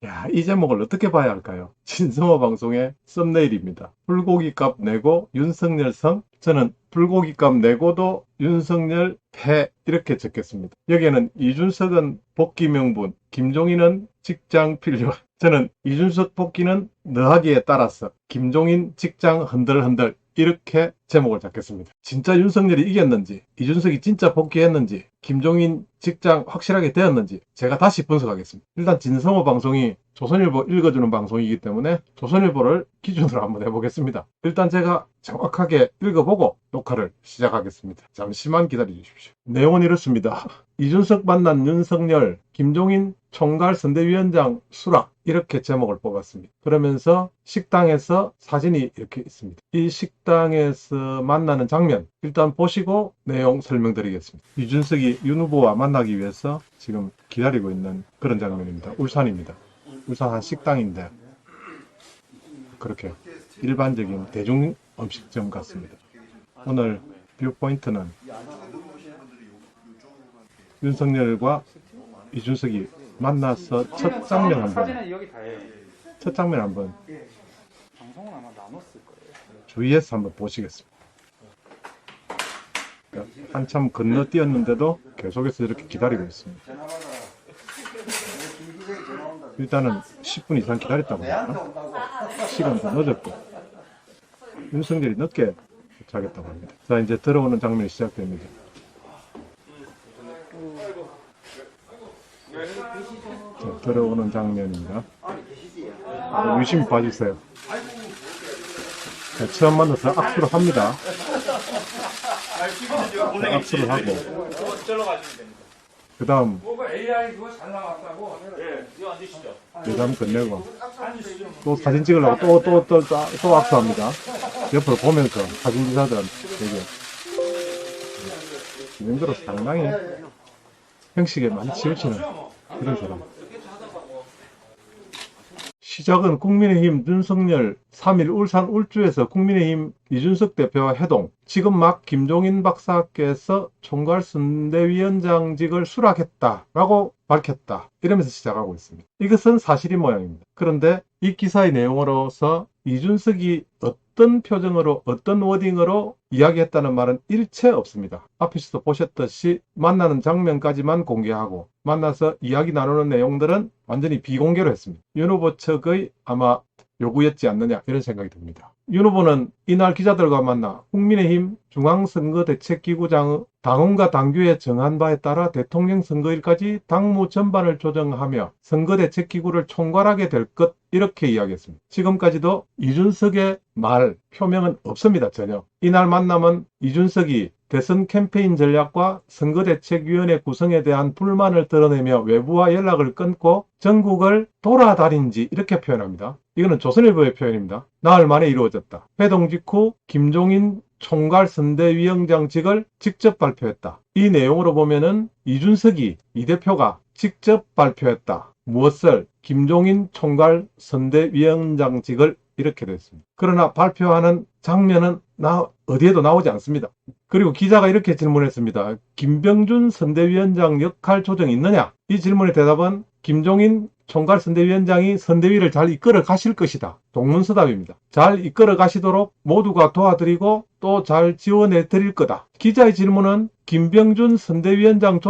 야, 이 제목을 어떻게 봐야 할까요? 진성호 방송의 썸네일입니다. 불고기값 내고 윤석열 성? 저는 불고기값 내고도 윤석열 패 이렇게 적겠습니다. 여기에는 이준석은 복귀 명분, 김종인은 직장 필요. 저는 이준석 복귀는 너하기에 따라서 김종인 직장 흔들흔들 이렇게 제목을 잡겠습니다. 진짜 윤석열이 이겼는지, 이준석이 진짜 복귀했는지, 김종인 직장 확실하게 되었는지 제가 다시 분석하겠습니다. 일단 진성호 방송이 조선일보 읽어주는 방송이기 때문에 조선일보를 기준으로 한번 해보겠습니다. 일단 제가 정확하게 읽어보고 녹화를 시작하겠습니다. 잠시만 기다려 주십시오. 내용은 이렇습니다. 이준석 만난 윤석열, 김종인 총괄 선대위원장 수락 이렇게 제목을 뽑았습니다. 그러면서 식당에서 사진이 이렇게 있습니다. 이 식당에서 만나는 장면 일단 보시고 내용 설명드리겠습니다. 이준석이 윤 후보와 만나기 위해서 지금 기다리고 있는 그런 장면입니다. 울산입니다. 울산 한 식당인데 그렇게 일반적인 대중 음식점 같습니다. 오늘 뷰포인트는 윤석열과 이준석이 만나서 첫 장면 한번 주위에서 한번 보시겠습니다. 한참 건너뛰었는데도 계속해서 이렇게 기다리고 있습니다. 일단은 10분 이상 기다렸다고 합니다. 시간도 늦었고 윤석열이 늦게 도착했다고 합니다. 자, 이제 들어오는 장면이 시작됩니다. 자, 들어오는 장면입니다. 유심히 봐주세요. 자, 처음 만나서 악수를 합니다. 자, 악수를 하고 그 다음 예담 건네고 또 사진 찍으려고 또 악수합니다. 옆으로 보면서 사진기사들한테 되게 진행대로 상당히 형식에 많이 치우치는 그런 사람. 시작은 국민의힘 윤석열 3일 울산 울주에서 국민의힘 이준석 대표와 회동. 지금 막 김종인 박사께서 총괄 선대위원장직을 수락했다라고 밝혔다. 이러면서 시작하고 있습니다. 이것은 사실인 모양입니다. 그런데 이 기사의 내용으로서 이준석이 어떤 표정으로 어떤 워딩으로 이야기했다는 말은 일체 없습니다. 앞에서도 보셨듯이 만나는 장면까지만 공개하고 만나서 이야기 나누는 내용들은 완전히 비공개로 했습니다. 윤 후보 측의 아마 요구였지 않느냐 이런 생각이 듭니다. 윤 후보는 이날 기자들과 만나 국민의힘 중앙선거대책기구장의 당원과 당규에 정한 바에 따라 대통령 선거일까지 당무 전반을 조정하며 선거대책기구를 총괄하게 될 것 이렇게 이야기했습니다. 지금까지도 이준석의 말 표명은 없습니다. 전혀. 이날 만남은 이준석이 대선 캠페인 전략과 선거대책위원회 구성에 대한 불만을 드러내며 외부와 연락을 끊고 전국을 돌아다닌 지 이렇게 표현합니다. 이거는 조선일보의 표현입니다. 나흘 만에 이루어졌다. 회동 직후 김종인 총괄 선대위원장직을 직접 발표했다. 이 내용으로 보면은 이준석이 이 대표가 직접 발표했다. 무엇을? 김종인 총괄 선대위원장직을 이렇게 됐습니다. 그러나 발표하는 장면은 어디에도 나오지 않습니다. 그리고 기자가 이렇게 질문했습니다. 김병준 선대위원장 역할 조정이 있느냐? 이 질문의 대답은 김종인 총괄 선대위원장이 선대위를 잘 이끌어 가실 것이다. 동문서답입니다. 잘 이끌어 가시도록 모두가 도와드리고 또 잘 지원해 드릴 거다. 기자의 질문은 김병준 선대위원장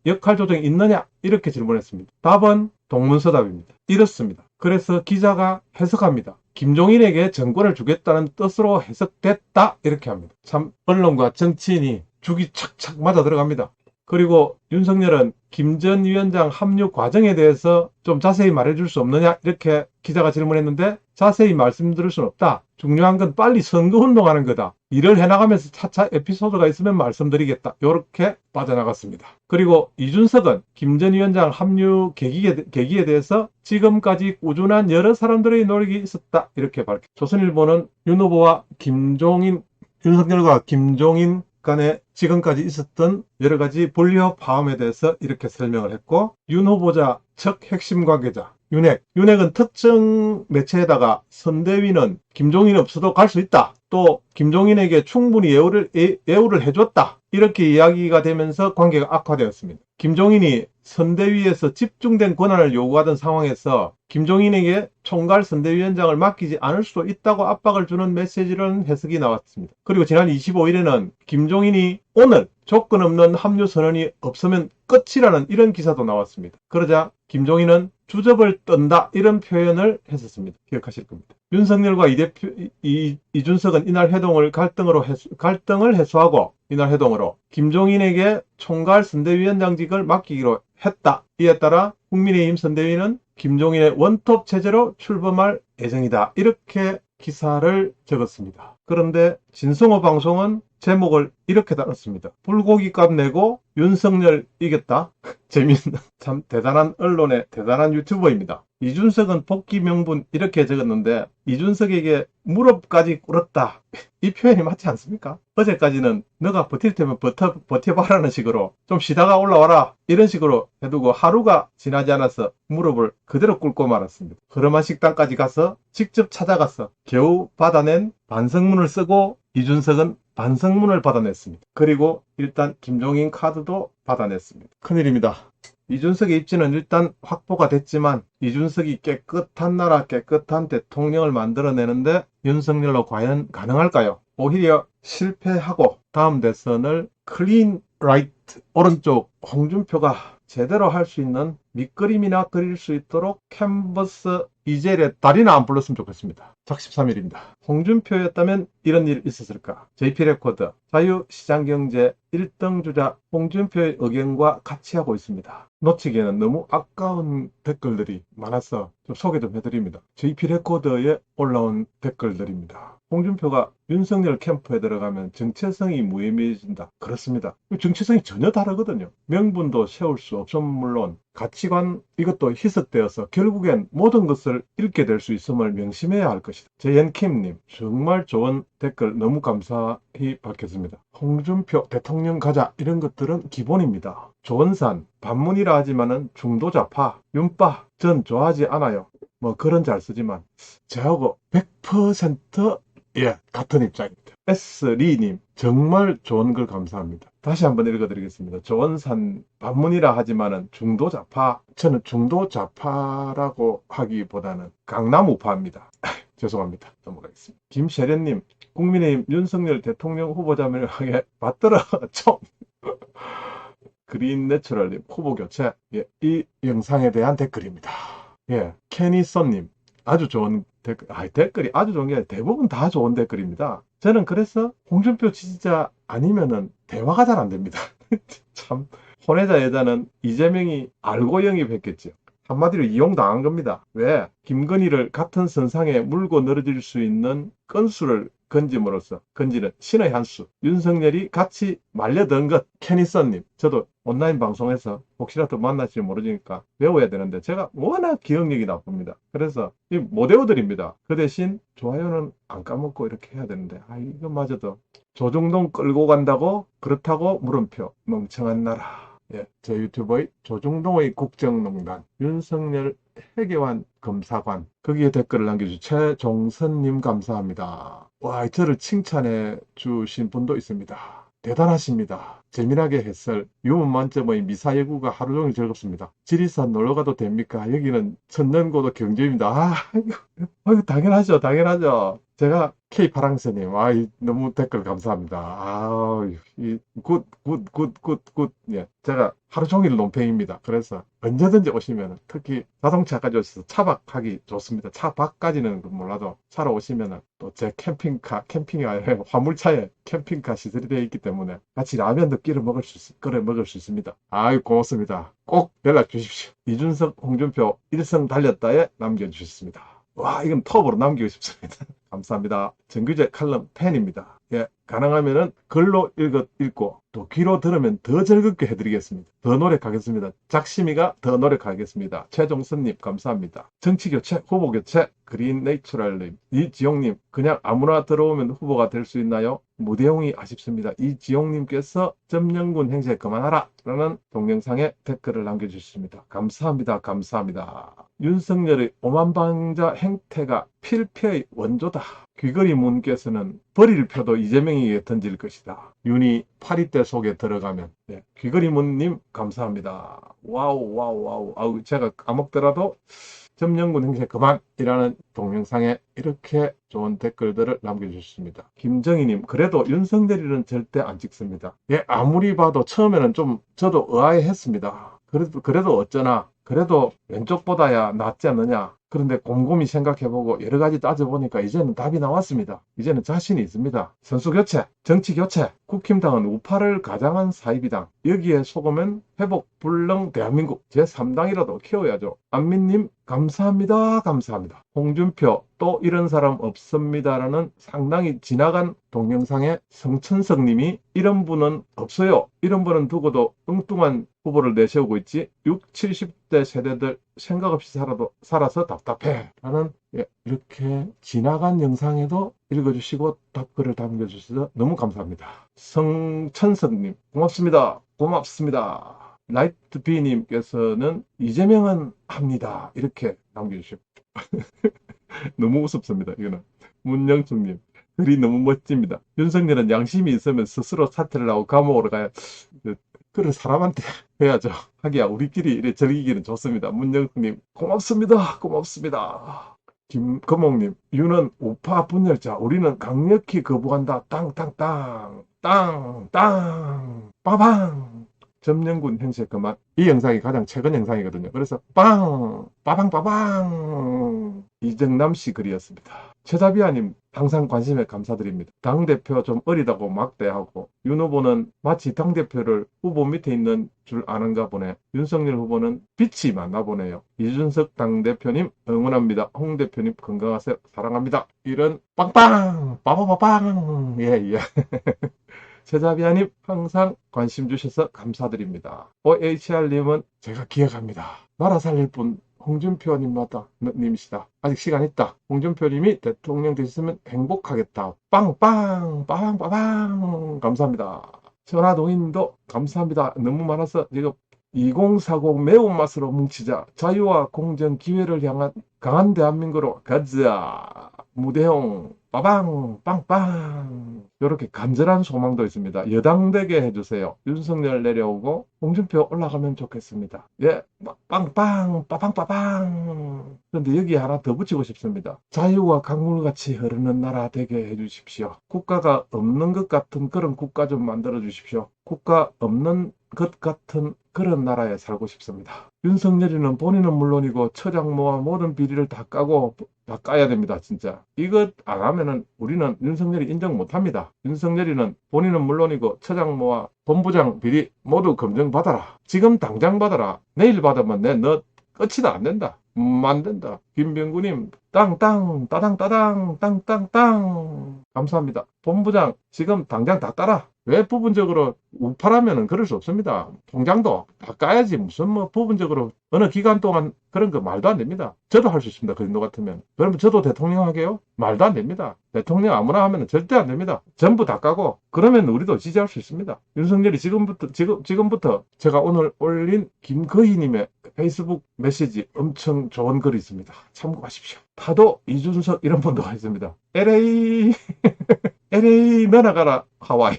역할 조정이 있느냐? 이렇게 질문했습니다. 답은 동문서답입니다. 이렇습니다. 그래서 기자가 해석합니다. 김종인에게 정권을 주겠다는 뜻으로 해석됐다 이렇게 합니다. 참 언론과 정치인이 죽이 착착 맞아 들어갑니다. 그리고 윤석열은 김 전 위원장 합류 과정에 대해서 좀 자세히 말해줄 수 없느냐 이렇게 기자가 질문했는데 자세히 말씀드릴 수는 없다. 중요한 건 빨리 선거운동하는 거다. 일을 해나가면서 차차 에피소드가 있으면 말씀드리겠다. 이렇게 빠져나갔습니다. 그리고 이준석은 김 전 위원장 합류 계기에 대해서 지금까지 꾸준한 여러 사람들의 노력이 있었다. 이렇게 밝혔습니다. 조선일보는 윤 후보와 윤석열과 김종인 간에 지금까지 있었던 여러 가지 분리협 파업에 대해서 이렇게 설명을 했고 윤 후보자 측 핵심 관계자 윤핵은 특정 매체에다가 선대위는 김종인 없어도 갈 수 있다. 또 김종인에게 충분히 예우를 해줬다. 이렇게 이야기가 되면서 관계가 악화되었습니다. 김종인이 선대위에서 집중된 권한을 요구하던 상황에서 김종인에게 총괄 선대위원장을 맡기지 않을 수도 있다고 압박을 주는 메시지라는 해석이 나왔습니다. 그리고 지난 25일에는 김종인이 오늘 조건 없는 합류 선언이 없으면 끝이라는 이런 기사도 나왔습니다. 그러자 김종인은 주접을 떤다 이런 표현을 했었습니다. 기억하실 겁니다. 윤석열과 이준석은 이날 회동을 갈등을 해소하고 이날 회동으로 김종인에게 총괄 선대위원장직을 맡기기로 했다. 이에 따라 국민의힘 선대위는 김종인의 원톱 체제로 출범할 예정이다. 이렇게 기사를 적었습니다. 그런데 진성호 방송은 제목을 이렇게 달았습니다. 불고기값 내고 윤석열 이겼다. 재밌는 참 대단한 언론의 대단한 유튜버입니다. 이준석은 복귀 명분 이렇게 적었는데 이준석에게 무릎까지 꿇었다. 이 표현이 맞지 않습니까? 어제까지는 너가 버틸 테면 버텨봐라는 식으로 좀 쉬다가 올라와라 이런 식으로 해두고 하루가 지나지 않아서 무릎을 그대로 꿇고 말았습니다. 허름한 식당까지 가서 직접 찾아가서 겨우 받아낸 반성문을 쓰고 이준석은 반성문을 받아냈습니다. 그리고 일단 김종인 카드도 받아냈습니다. 큰일입니다. 이준석의 입지는 일단 확보가 됐지만 이준석이 깨끗한 나라 깨끗한 대통령을 만들어내는데 윤석열로 과연 가능할까요? 오히려 실패하고 다음 대선을 클린 라이트 오른쪽 홍준표가 제대로 할 수 있는 밑그림이나 그릴 수 있도록 캔버스 이젤의 달이나 안 불렀으면 좋겠습니다. 작 13일입니다. 홍준표였다면 이런 일이 있었을까? JP레코드 자유시장경제 1등 주자 홍준표의 의견과 같이 하고 있습니다. 놓치기에는 너무 아까운 댓글들이 많아서 좀 소개 좀 해드립니다. JP레코드에 올라온 댓글들입니다. 홍준표가 윤석열 캠프에 들어가면 정체성이 무의미해진다. 그렇습니다. 정체성이 전혀 다르거든요. 명분도 세울 수 없으면 물론 가치관 이것도 희석되어서 결국엔 모든 것을 잃게 될 수 있음을 명심해야 할 것이다. 제연킴님 정말 좋은 댓글 너무 감사히 받겠습니다. 홍준표 대통령 가자 이런 것들은 기본입니다. 조원산 반문이라 하지만은 중도좌파 윤빠 전 좋아하지 않아요. 뭐 그런 잘 쓰지만 저하고 100% 같은 입장입니다. S리님 정말 좋은 글 감사합니다. 다시 한번 읽어드리겠습니다. 조원산 반문이라 하지만은 중도좌파 저는 중도좌파라고 하기보다는 강남우파입니다. 죄송합니다. 넘어가겠습니다. 김세련님 국민의힘 윤석열 대통령 후보자 명하게 받들어 총 그린내추럴님 후보 교체 이 영상에 대한 댓글입니다. 캐니썬님 아주 좋은 댓글, 댓글이 아주 좋은 게 아니라 대부분 다 좋은 댓글입니다. 저는 그래서 홍준표 지지자 아니면은 대화가 잘 안 됩니다. 참 혼외자 여자는 이재명이 알고 영입했겠죠. 한마디로 이용당한 겁니다. 왜? 김건희를 같은 선상에 물고 늘어질 수 있는 건수를 건지는 신의 한 수. 윤석열이 같이 말려든 것. 캐니썬님 저도 온라인 방송에서 혹시라도 만날지 모르니까 외워야 되는데 제가 워낙 기억력이 나쁩니다. 그래서 못 외워드립니다. 그 대신 좋아요는 안 까먹고 이렇게 해야 되는데 이거마저도 조중동 끌고 간다고 그렇다고 물음표 멍청한 나라. 제 유튜버의 조중동의 국정농단 윤석열 해계환 검사관 거기에 댓글을 남겨주신 최종선님 감사합니다. 와 저를 칭찬해 주신 분도 있습니다. 대단하십니다. 재미나게 해설 유머 만점의 미사여구가 하루 종일 즐겁습니다. 지리산 놀러가도 됩니까? 여기는 천년고도 경주입니다. 이거 당연하죠. 제가 K파랑새님, 너무 댓글 감사합니다. 굿. 제가 하루 종일 논팽입니다. 그래서 언제든지 오시면, 특히 자동차까지 오셔서 차박하기 좋습니다. 차박까지는 몰라도 차로 오시면 또 제 캠핑이 아니라 화물차에 캠핑카 시설이 되어 있기 때문에 같이 라면도 끓여 먹을 수 있습니다. 고맙습니다. 꼭 연락 주십시오. 이준석, 홍준표 일성 달렸다에 남겨주셨습니다. 이건 톱으로 남기고 싶습니다. 감사합니다. 정규제 칼럼 팬입니다. 가능하면은 글로 읽고 또 귀로 들으면 더 즐겁게 해드리겠습니다. 더 노력하겠습니다. 작심이가 더 노력하겠습니다. 최종선님 감사합니다. 정치교체, 후보교체, 그린내추럴님, 이지용님 그냥 아무나 들어오면 후보가 될 수 있나요? 무대용이 아쉽습니다. 이지용님께서 점령군 행세 그만하라 라는 동영상에 댓글을 남겨주셨습니다. 감사합니다. 감사합니다. 윤석열의 오만방자 행태가 필패의 원조다. 귀걸이 문께서는 버릴 표도 이재명에게 던질 것이다. 윤이 파리대 속에 들어가면. 네, 귀걸이 문님 감사합니다. 와우 와우 와우. 아우, 제가 까먹더라도 점령군 행세 그만이라는 동영상에 이렇게 좋은 댓글들을 남겨주셨습니다. 김정희님, 그래도 윤석열이는 절대 안 찍습니다. 예, 아무리 봐도 처음에는 좀 저도 의아해했습니다. 그래도 어쩌나, 그래도 왼쪽보다야 낫지 않느냐. 그런데 곰곰이 생각해보고 여러 가지 따져보니까 이제는 답이 나왔습니다. 이제는 자신이 있습니다. 선수 교체, 정치 교체, 국힘당은 우파를 가장한 사이비당. 여기에 속으면 회복 불능 대한민국 제3당이라도 키워야죠. 안민님 감사합니다. 감사합니다. 홍준표 또 이런 사람 없습니다라는 상당히 지나간 동영상에 성천석님이 이런 분은 없어요. 이런 분은 두고도 엉뚱한 후보를 내세우고 있지 60, 70대 세대들 생각 없이 살아서 답답해 라는 이렇게 지나간 영상에도 읽어주시고 답글을 남겨주셔서 너무 감사합니다. 성천석님 고맙습니다. 고맙습니다. 라이트비님께서는 이재명은 합니다. 이렇게 남겨주시고 너무 우습습니다. 이거는 문영숙님 글이 너무 멋집니다. 윤석열은 양심이 있으면 스스로 사퇴를 하고 감옥으로 가야 그를 사람한테 해야죠. 하기야 우리끼리 이래 즐기기는 좋습니다. 문영숙님 고맙습니다. 고맙습니다. 김금옥님 윤은 우파 분열자 우리는 강력히 거부한다. 땅땅땅 땅땅 빠방 점령군 행세 그만. 이 영상이 가장 최근 영상이거든요. 그래서 빵 빠방 빠방 이정남씨 글이었습니다. 최자비아님 항상 관심에 감사드립니다. 당대표 좀 어리다고 막대하고 윤 후보는 마치 당대표를 후보 밑에 있는 줄 아는가 보네. 윤석열 후보는 빛이 많나 보네요. 이준석 당대표님 응원합니다. 홍 대표님 건강하세요. 사랑합니다. 이런 빵빵 빠바바빵 예예. 최자비아님 항상 관심 주셔서 감사드립니다. OHR님은 제가 기억합니다. 나라 살릴 분 홍준표님이시다. 아직 시간 있다. 홍준표님이 대통령 되셨으면 행복하겠다. 빵빵 빠방빠방 감사합니다. 전화동인도 감사합니다. 너무 많아서 지금 2040 매운맛으로 뭉치자. 자유와 공정 기회를 향한 강한 대한민국으로 가자. 무대용 빠방 빵빵 이렇게 간절한 소망도 있습니다. 여당되게 해주세요. 윤석열 내려오고 홍준표 올라가면 좋겠습니다. 예, 빵빵 빠방 빠방. 그런데 여기 하나 더 붙이고 싶습니다. 자유와 강물같이 흐르는 나라 되게 해주십시오. 국가가 없는 것 같은 그런 국가 좀 만들어 주십시오. 국가 없는 것 같은 그런 나라에 살고 싶습니다. 윤석열이는 본인은 물론이고 처장모와 모든 비리를 다 까야 됩니다. 진짜 이것 안 하면은 우리는 윤석열이 인정 못합니다. 윤석열이는 본인은 물론이고 처장모와 본부장 비리 모두 검증받아라. 지금 당장 받아라. 내일 받으면 너 끝이다. 안 된다. 안 된다. 김병구님 땅땅 따당 따당 땅땅땅 감사합니다. 본부장 지금 당장 다 따라. 왜 부분적으로 우파라면은 그럴 수 없습니다. 통장도 다 까야지. 무슨 뭐 부분적으로 어느 기간 동안 그런 거 말도 안 됩니다. 저도 할 수 있습니다. 그 정도 같으면. 그러면 저도 대통령 하게요? 말도 안 됩니다. 대통령 아무나 하면 절대 안 됩니다. 전부 다 까고 그러면 우리도 지지할 수 있습니다. 윤석열이 지금부터 제가 오늘 올린 김거희님의 페이스북 메시지 엄청 좋은 글이 있습니다. 참고하십시오. 파도 이준석 이런 분도가 있습니다. LA 너나가라 하와이.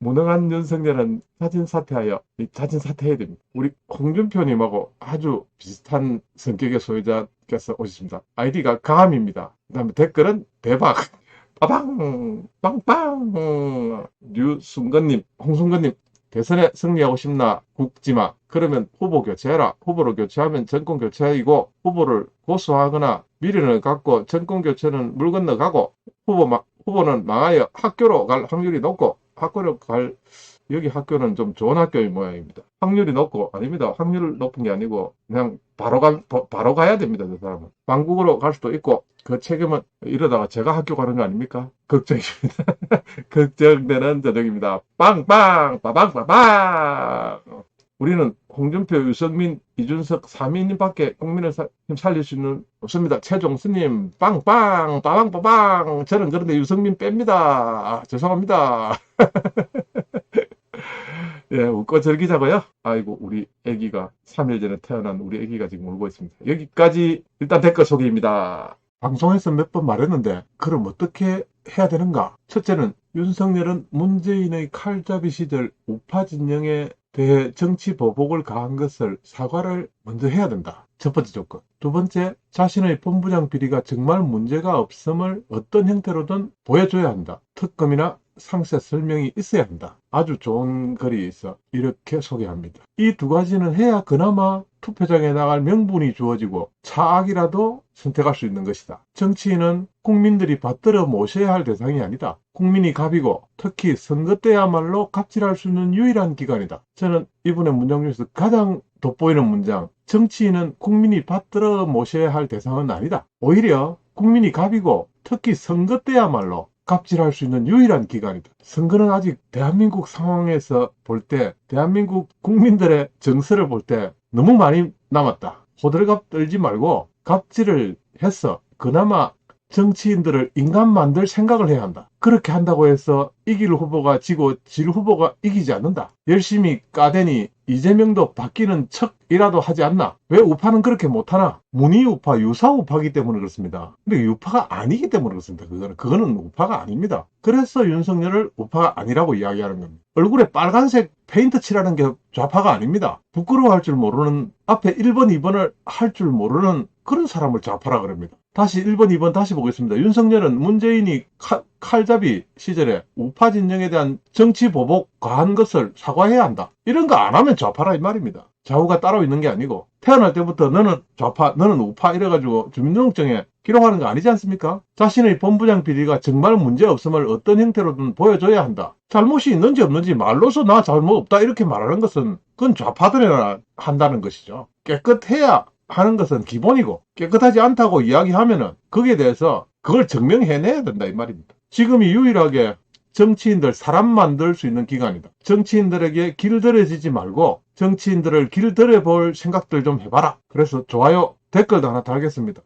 무능한 윤석열은 자진 사퇴하여 자진 사퇴해야 됩니다. 우리 홍준표님하고 아주 비슷한 성격의 소유자께서 오셨습니다. 아이디가 강함입니다. 그 다음에 댓글은 대박 빠방 빵빵 류순건님 홍순건님 대선에 승리하고 싶나 국지마 그러면 후보 교체해라. 후보를 교체하면 정권 교체이고 후보를 고소하거나 미련을 갖고 정권 교체는 물 건너가고 후보는 망하여 학교로 갈 확률이 높고 여기 학교는 좀 좋은 학교의 모양입니다. 확률이 높고 아닙니다. 확률 높은 게 아니고 그냥 바로 가야 됩니다. 저 사람은 왕국으로 갈 수도 있고 그 책임은 이러다가 제가 학교 가는 거 아닙니까? 걱정입니다. 걱정되는 저녁입니다. 빵빵 빠방빠방 우리는 홍준표, 유승민, 이준석 3인밖에 국민을 힘 살릴 수는 없습니다. 최종수님 빵빵 빠방빠방. 저는 그런데 유승민 뺍니다. 죄송합니다. 예, 웃고 즐기자고요. 아이고, 우리 애기가 3일 전에 태어난 우리 애기가 지금 울고 있습니다. 여기까지 일단 댓글 소개입니다. 방송에서 몇 번 말했는데 그럼 어떻게 해야 되는가? 첫째는 윤석열은 문재인의 칼잡이 시절 우파 진영에 대해 정치 보복을 가한 것을 사과를 먼저 해야 된다. 첫 번째 조건. 두 번째, 자신의 본부장 비리가 정말 문제가 없음을 어떤 형태로든 보여줘야 한다. 특검이나 상세 설명이 있어야 한다. 아주 좋은 글이 있어 이렇게 소개합니다. 이 두 가지는 해야 그나마 투표장에 나갈 명분이 주어지고 차악이라도 선택할 수 있는 것이다. 정치인은 국민들이 받들어 모셔야 할 대상이 아니다. 국민이 갑이고 특히 선거 때야말로 갑질할 수 있는 유일한 기관이다. 저는 이분의 문장 중에서 가장 돋보이는 문장, 정치인은 국민이 받들어 모셔야 할 대상은 아니다. 오히려 국민이 갑이고 특히 선거 때야말로 갑질할 수 있는 유일한 기관이다. 선거는 아직 대한민국 상황에서 볼 때, 대한민국 국민들의 정서를 볼 때 너무 많이 남았다. 호들갑 떨지 말고 갑질을 해서 그나마 정치인들을 인간 만들 생각을 해야 한다. 그렇게 한다고 해서 이길 후보가 지고 질 후보가 이기지 않는다. 열심히 까대니 이재명도 바뀌는 척이라도 하지 않나? 왜 우파는 그렇게 못하나? 문희우파, 유사우파이기 때문에 그렇습니다. 근데 유파가 아니기 때문에 그렇습니다. 그거는 우파가 아닙니다. 그래서 윤석열을 우파가 아니라고 이야기하는 겁니다. 얼굴에 빨간색 페인트 칠하는 게 좌파가 아닙니다. 부끄러워할 줄 모르는, 앞에 1번, 2번을 할 줄 모르는 그런 사람을 좌파라 그럽니다. 다시 1번, 2번 다시 보겠습니다. 윤석열은 문재인이 칼잡이 시절에 우파 진영에 대한 정치 보복 과한 것을 사과해야 한다. 이런 거 안 하면 좌파라 이 말입니다. 좌우가 따로 있는 게 아니고 태어날 때부터 너는 좌파, 너는 우파 이래가지고 주민등록증에 기록하는 거 아니지 않습니까? 자신의 본부장 비리가 정말 문제 없음을 어떤 형태로든 보여줘야 한다. 잘못이 있는지 없는지 말로서 나 잘못 없다 이렇게 말하는 것은 그건 좌파들이나 한다는 것이죠. 깨끗해야 하는 것은 기본이고 깨끗하지 않다고 이야기하면은 거기에 대해서 그걸 증명해내야 된다 이 말입니다. 지금이 유일하게 정치인들 사람 만들 수 있는 기간이다. 정치인들에게 길들여지지 말고 정치인들을 길들여 볼 생각들 좀 해봐라. 그래서 좋아요, 댓글도 하나 달겠습니다.